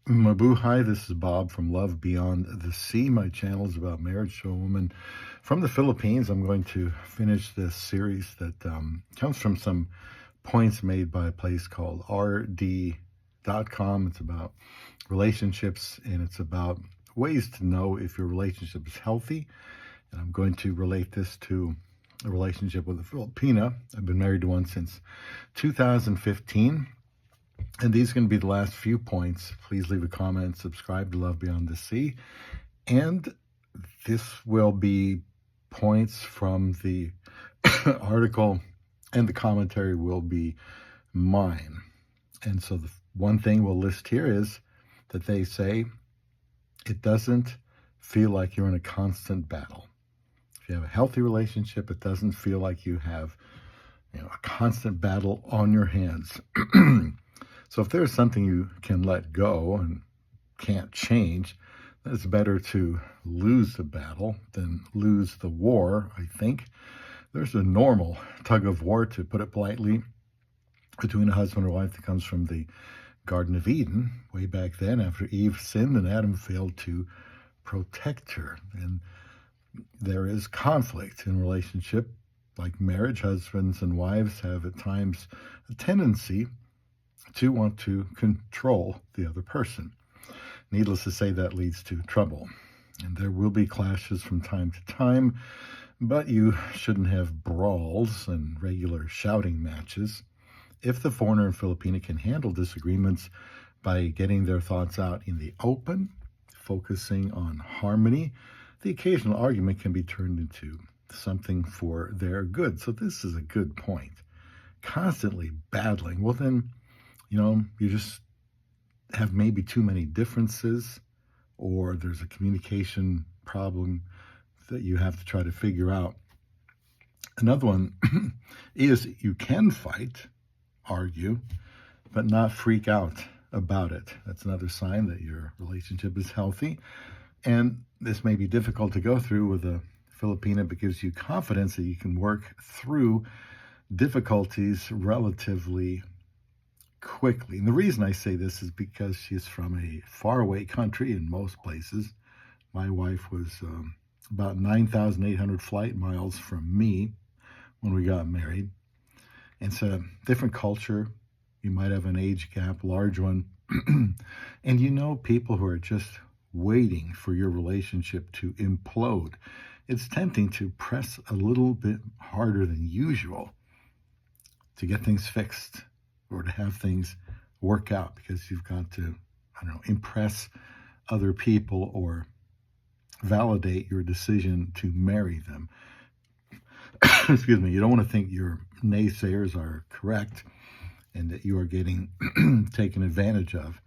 Mabu, hi, this is Bob from Love Beyond the Sea. My channel is about marriage to a woman from the Philippines. I'm going to finish this series that comes from some points made by a place called rd.com. It's about relationships, and it's about ways to know if your relationship is healthy. And I'm going to relate this to a relationship with a Filipina. I've been married to one since 2015. And these are going to be the last few points. Please leave a comment, subscribe to Love Beyond the Sea. And this will be points from the article, and the commentary will be mine. And so the one thing we'll list here is that they say it doesn't feel like you're in a constant battle. If you have a healthy relationship, it doesn't feel like you have a constant battle on your hands. So if there's something you can let go and can't change, then it's better to lose the battle than lose the war, I think. There's a normal tug of war, to put it politely, between a husband or wife that comes from the Garden of Eden, way back then, after Eve sinned and Adam failed to protect her. And there is conflict in relationship. Like marriage, husbands and wives have at times a tendency to want to control the other person. Needless to say, that leads to trouble. And there will be clashes from time to time, but you shouldn't have brawls and regular shouting matches. If the foreigner and Filipina can handle disagreements by getting their thoughts out in the open, focusing on harmony, the occasional argument can be turned into something for their good. So this is a good point. Constantly battling, well then, you just have maybe too many differences, or there's a communication problem that you have to try to figure out. Another one is you can fight, argue, but not freak out about it. That's another sign that your relationship is healthy. And this may be difficult to go through with a Filipina, but gives you confidence that you can work through difficulties relatively quickly. And the reason I say this is because she's from a faraway country in most places. My wife was about 9,800 flight miles from me when we got married. And it's a different culture. You might have an age gap, large one. And people who are just waiting for your relationship to implode. It's tempting to press a little bit harder than usual to get things fixed, or to have things work out, because you've got to, impress other people or validate your decision to marry them. Excuse me. You don't want to think your naysayers are correct and that you are getting taken advantage of.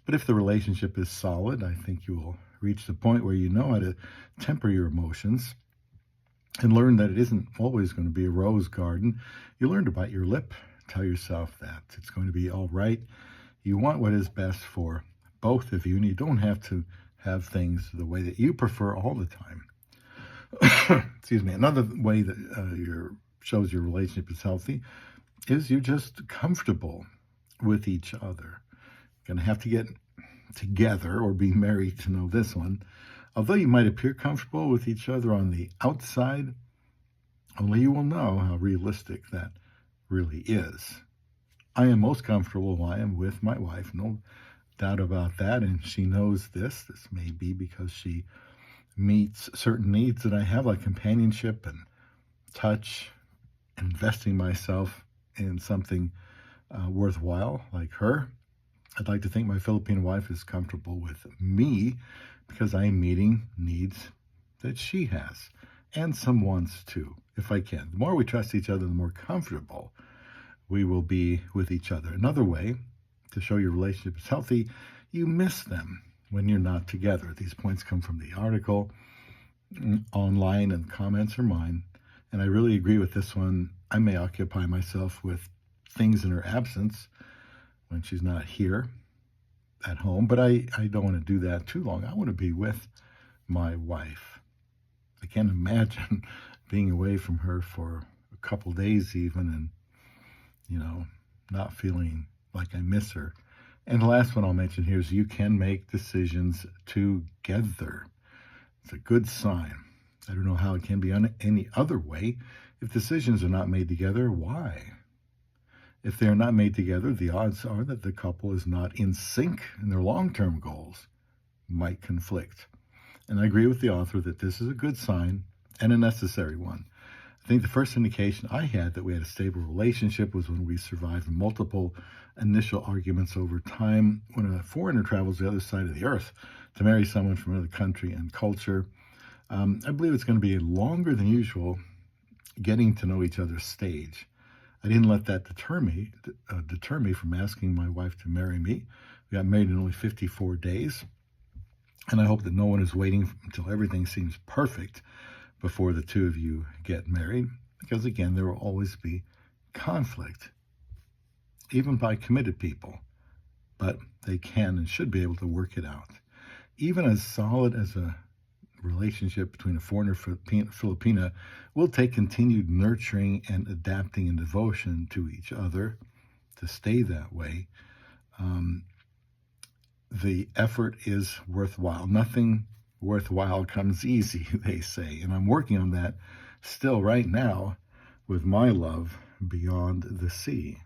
But if the relationship is solid, I think you will reach the point where you know how to temper your emotions and learn that it isn't always going to be a rose garden. You learn to bite your lip, tell yourself that it's going to be all right. You want what is best for both of you, and you don't have to have things the way that you prefer all the time. Excuse me. Another way that shows your relationship is healthy is you're just comfortable with each other. You're going to have to get together or be married to know this one. Although you might appear comfortable with each other on the outside, only you will know how realistic that really is. I am most comfortable when I am with my wife, no doubt about that, and she knows this. This may be because she meets certain needs that I have, like companionship and touch, investing myself in something worthwhile like her. I'd like to think my Filipino wife is comfortable with me because I am meeting needs that she has, and some wants too, if I can. The more we trust each other, the more comfortable we will be with each other. Another way to show your relationship is healthy, you miss them when you're not together. These points come from the article online, and comments are mine. And I really agree with this one. I may occupy myself with things in her absence when she's not here at home, but I don't want to do that too long. I want to be with my wife. I can't imagine being away from her for a couple days even, and not feeling like I miss her. And the last one I'll mention here is you can make decisions together. It's a good sign. I don't know how it can be any other way. If decisions are not made together, why? If they are not made together, the odds are that the couple is not in sync and their long-term goals might conflict. And I agree with the author that this is a good sign and a necessary one. I think the first indication I had that we had a stable relationship was when we survived multiple initial arguments over time when a foreigner travels the other side of the earth to marry someone from another country and culture. I believe it's going to be a longer than usual getting to know each other's stage. I didn't let that deter me from asking my wife to marry me. We got married in only 54 days, and I hope that no one is waiting until everything seems perfect before the two of you get married, because again, there will always be conflict, even by committed people, but they can and should be able to work it out. Even as solid as a relationship between a foreigner and Filipina will take continued nurturing and adapting and devotion to each other to stay that way. The effort is worthwhile. Nothing worthwhile comes easy, they say. And I'm working on that still right now with my love beyond the sea.